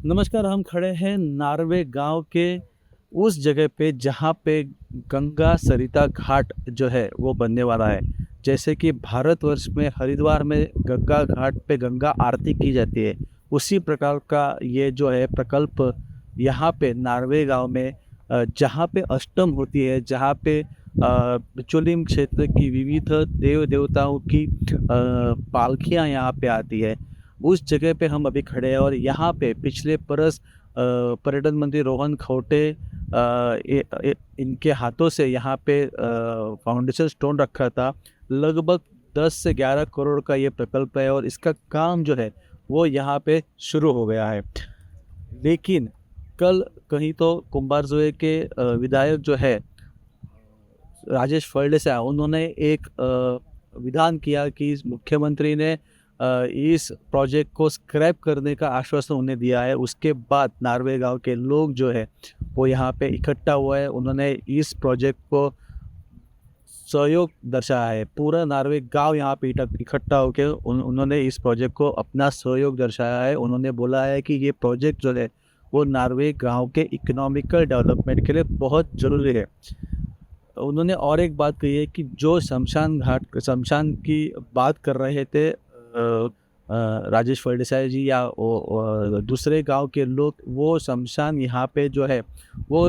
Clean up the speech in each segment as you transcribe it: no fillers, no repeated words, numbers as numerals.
नमस्कार। हम खड़े हैं नार्वे गांव के उस जगह पे जहाँ पे गंगा सरिता घाट जो है वो बनने वाला है। जैसे कि भारतवर्ष में हरिद्वार में गंगा घाट पे गंगा आरती की जाती है, उसी प्रकार का ये जो है प्रकल्प यहाँ पे नार्वे गांव में जहाँ पे अष्टम होती है, जहाँ पे बिचोलिम क्षेत्र की विविध देव देवताओं की पालकियाँ यहाँ पे आती है, उस जगह पे हम अभी खड़े हैं। और यहाँ पे पिछले बरस पर्यटन मंत्री रोहन खौटे इनके हाथों से यहाँ पे फाउंडेशन स्टोन रखा था। लगभग 10 से 11 करोड़ का ये प्रकल्प है और इसका काम जो है वो यहाँ पे शुरू हो गया है। लेकिन कल कहीं तो कुंभारजुए के विधायक जो है राजेश फळदेसाई, उन्होंने एक विधान किया कि इस मुख्यमंत्री ने इस प्रोजेक्ट को स्क्रैप करने का आश्वासन उन्हें दिया है। उसके बाद नार्वे गांव के लोग जो है वो यहाँ पे इकट्ठा हुआ है, उन्होंने इस प्रोजेक्ट को सहयोग दर्शाया है। पूरा नार्वे गांव यहाँ पे इकट्ठा होकर उन्होंने इस प्रोजेक्ट को अपना सहयोग दर्शाया है। उन्होंने बोला है कि ये प्रोजेक्ट जो है वो नार्वे गांव के इकोनॉमिकल डेवलपमेंट के लिए बहुत ज़रूरी है। उन्होंने और एक बात कही है कि जो शमशान की बात कर रहे थे राजेश फळदेसाई जी या दूसरे गांव के लोग, वो शमशान यहाँ पे जो है वो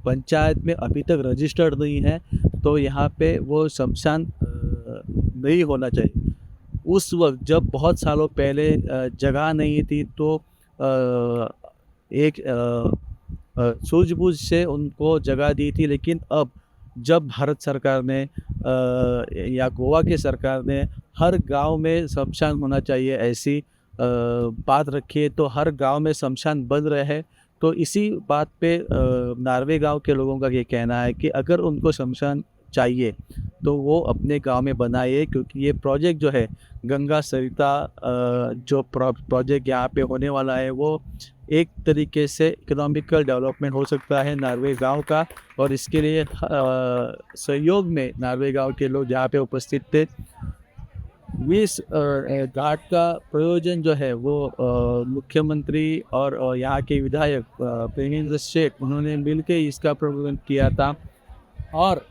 पंचायत में अभी तक रजिस्टर्ड नहीं है, तो यहाँ पे वो शमशान नहीं होना चाहिए। उस वक्त जब बहुत सालों पहले जगह नहीं थी तो एक सूझबूझ से उनको जगह दी थी। लेकिन अब जब भारत सरकार ने या गोवा की सरकार ने हर गांव में शमशान होना चाहिए ऐसी बात रखी है, तो हर गांव में शमशान बन रहे हैं। तो इसी बात पे नार्वे गांव के लोगों का ये कहना है कि अगर उनको शमशान चाहिए तो वो अपने गांव में बनाए, क्योंकि ये प्रोजेक्ट जो है गंगा सरिता जो प्रोजेक्ट यहाँ पे होने वाला है वो एक तरीके से इकोनॉमिकल डेवलपमेंट हो सकता है नार्वे गांव का। और इसके लिए सहयोग में नार्वे गांव के लोग जहाँ पे उपस्थित थे। इस घाट का प्रयोजन जो है वो मुख्यमंत्री और यहाँ के विधायक प्रेमेंद्र शेख, उन्होंने मिलकर इसका प्रबंधन किया था। और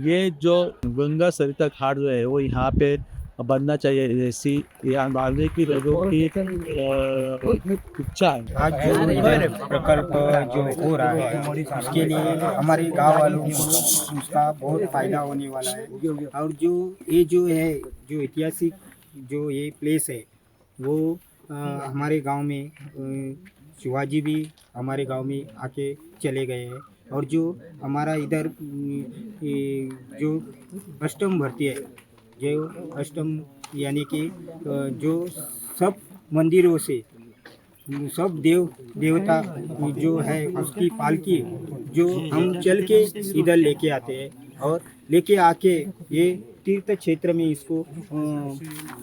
ये जो गंगा सरिता घाट जो है वो यहाँ पे बनना चाहिए, जैसी यहाँ मानने की लोगों की इच्छा है। आज जो इधर प्रकल्प जो हो रहा है उसके लिए हमारे गांव वालों को उसका बहुत फायदा होने वाला है। और जो ये जो है जो ऐतिहासिक जो ये प्लेस है वो हमारे गांव में शिवाजी भी हमारे गांव में आके चले गए हैं। और जो हमारा इधर जो अष्टम भर्ती है, जो अष्टम यानी कि जो सब मंदिरों से सब देव देवता जो है उसकी पालकी जो हम चल के इधर लेके आते हैं और लेके आके ये तीर्थ क्षेत्र में इसको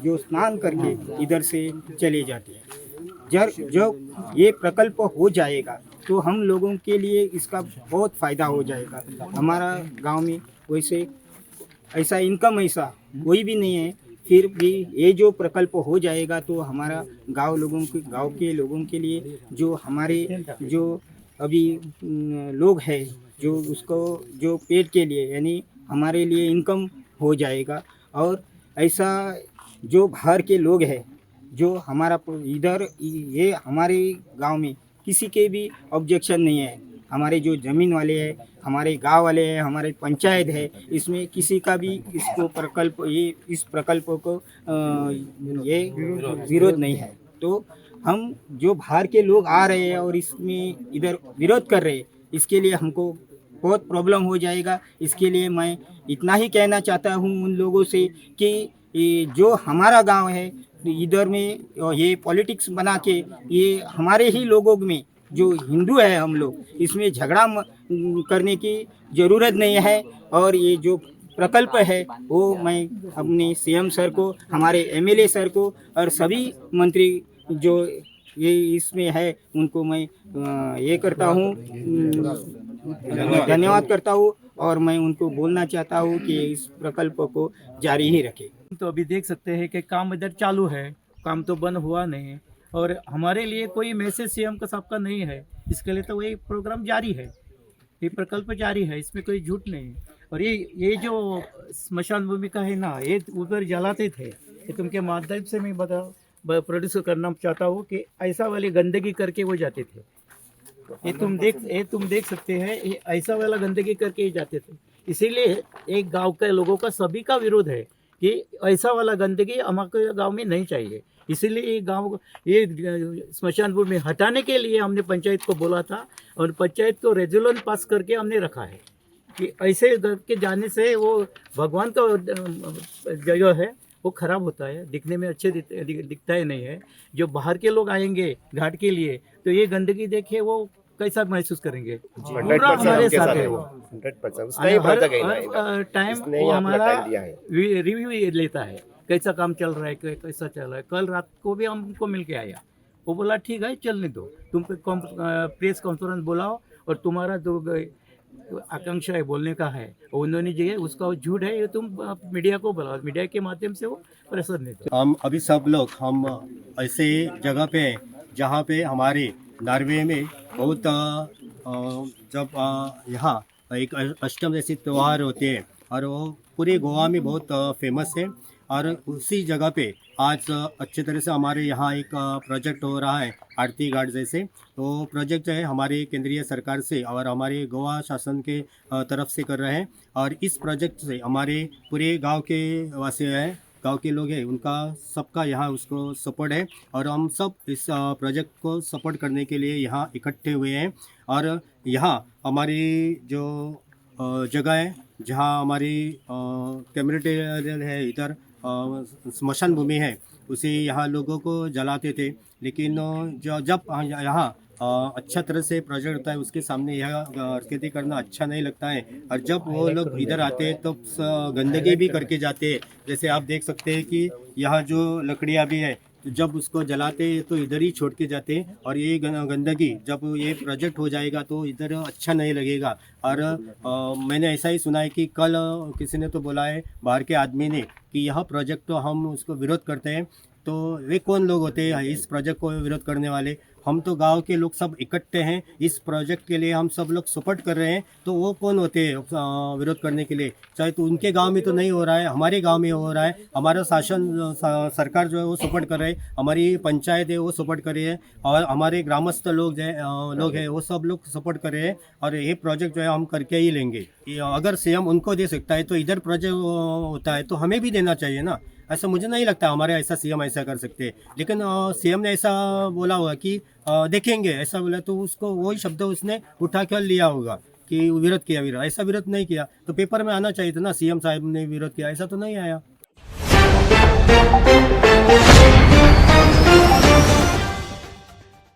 जो स्नान करके इधर से चले जाते हैं। जब ये प्रकल्प हो जाएगा तो हम लोगों के लिए इसका बहुत फ़ायदा हो जाएगा। हमारा गांव में वैसे ऐसा इनकम ऐसा कोई भी नहीं है, फिर भी ये जो प्रकल्प हो जाएगा तो हमारा गांव के लोगों के लिए जो हमारे जो अभी लोग हैं जो उसको जो पेट के लिए यानी हमारे लिए इनकम हो जाएगा। और ऐसा जो बाहर के लोग हैं जो हमारा इधर ये हमारे गांव में किसी के भी ऑब्जेक्शन नहीं है। हमारे जो ज़मीन वाले हैं, हमारे गांव वाले हैं, हमारे पंचायत है, इसमें किसी का भी इसको इस प्रकल्प को ये विरोध नहीं है। तो हम जो बाहर के लोग आ रहे हैं और इसमें इधर विरोध कर रहे हैं, इसके लिए हमको बहुत प्रॉब्लम हो जाएगा। इसके लिए मैं इतना ही कहना चाहता हूँ उन लोगों से कि जो हमारा गांव है इधर में ये पॉलिटिक्स बना के ये हमारे ही लोगों में जो हिंदू है हम लोग इसमें झगड़ा करने की ज़रूरत नहीं है। और ये जो प्रकल्प है वो मैं अपने सीएम सर को, हमारे एमएलए सर को और सभी मंत्री जो ये इसमें है उनको मैं ये करता हूँ, धन्यवाद करता हूँ। और मैं उनको बोलना चाहता हूँ कि इस प्रकल्प को जारी ही रखें। तो अभी देख सकते हैं कि काम इधर चालू है, काम तो बंद हुआ नहीं। और हमारे लिए कोई मैसेज सीएम का सबका नहीं है, इसके लिए तो वही प्रोग्राम जारी है, ये प्रकल्प जारी है, इसमें कोई झूठ नहीं है। और ये जो स्मशान भूमि का है ना, ये ऊपर जलाते थे, ये तुमके माध्यम से मैं प्रोड्यूस करना चाहता हूँ कि ऐसा वाली गंदगी करके वो जाते थे। ये तुम देख सकते हैं, ये ऐसा वाला गंदगी करके ही जाते थे। इसीलिए एक गांव के लोगों का सभी का विरोध है कि ऐसा वाला गंदगी हमारे गांव में नहीं चाहिए। इसीलिए ये स्मशान भूमि हटाने के लिए हमने पंचायत को बोला था और पंचायत को रेजोल्यूशन पास करके हमने रखा है कि ऐसे करके जाने से वो भगवान का जगह है वो खराब होता है, दिखने में अच्छे दिखता ही नहीं है। जो बाहर के लोग आएंगे घाट के लिए तो ये गंदगी देखे वो कैसा महसूस करेंगे। पूरा हमारे साथ है वो, 100% हर टाइम वो हमारा रिव्यू लेता है, कैसा काम चल रहा है, कैसा चल रहा है। कल रात को भी हमको मिल के आया, वो बोला ठीक है चलने दो, तुम प्रेस कॉन्फ्रेंस बुलाओ और तुम्हारा जो आकांक्षा है बोलने का है उन्होंने जो उसका झूठ है, ये तुम मीडिया को बुलाओ, मीडिया के माध्यम से वो प्रेशर नहीं दो। हम अभी सब लोग हम ऐसे जगह पे हैं जहाँ पे हमारे नॉर्वे में बहुत जब यहाँ एक अष्टम जैसे त्यौहार होते हैं और वो पूरे गोवा में बहुत फेमस है। और उसी जगह पे आज अच्छे तरह से हमारे यहाँ एक प्रोजेक्ट हो रहा है आरती घाट जैसे। तो प्रोजेक्ट जो है हमारे केंद्रीय सरकार से और हमारे गोवा शासन के तरफ से कर रहे हैं। और इस प्रोजेक्ट से हमारे पूरे गांव के वासी हैं, गांव के लोग हैं, उनका सबका यहाँ उसको सपोर्ट है और हम सब इस प्रोजेक्ट को सपोर्ट करने के लिए यहाँ इकट्ठे हुए हैं। और यहाँ हमारी जो जगह है जहाँ हमारी कम्युनिटी है, इधर स्मशान भूमि है, उसे यहाँ लोगों को जलाते थे। लेकिन जब यहाँ अच्छा तरह से प्रोजेक्ट होता है उसके सामने यह खेती करना अच्छा नहीं लगता है। और जब वो लोग इधर आते हैं तो गंदगी भी करके जाते हैं। जैसे आप देख सकते हैं कि यहाँ जो लकड़ियाँ भी है, तो जब उसको जलाते हैं तो इधर ही छोड़ के जाते हैं। और ये गंदगी जब ये प्रोजेक्ट हो जाएगा तो इधर अच्छा नहीं लगेगा। और मैंने ऐसा ही सुना है कि कल किसी ने तो बोला है बाहर के आदमी ने कि यह प्रोजेक्ट तो हम उसको विरोध करते हैं। तो वे कौन लोग होते हैं इस प्रोजेक्ट को विरोध करने वाले? हम तो गांव के लोग सब इकट्ठे हैं, इस प्रोजेक्ट के लिए हम सब लोग सपोर्ट कर रहे हैं। तो वो कौन होते हैं विरोध करने के लिए? चाहे तो उनके गांव में तो नहीं हो रहा है, हमारे गांव में हो रहा है। हमारा शासन सरकार जो है वो सपोर्ट कर रहे हैं, हमारी पंचायत है वो सपोर्ट कर रही है और हमारे ग्रामस्थ लोग हैं वो सब लोग सपोर्ट कर रहे हैं। और ये प्रोजेक्ट जो है हम करके ही लेंगे। अगर सीएम उनको दे सकता है तो इधर प्रोजेक्ट होता है तो हमें भी देना चाहिए ना। ऐसा मुझे नहीं लगता हमारे ऐसा सीएम ऐसा कर सकते हैं। लेकिन सीएम ने ऐसा बोला होगा कि देखेंगे, ऐसा बोला तो उसको वही शब्द उसने उठा कर लिया होगा कि विरोध किया। ऐसा विरोध नहीं किया तो पेपर में आना चाहिए था ना, सीएम साहब ने विरोध किया, ऐसा तो नहीं आया।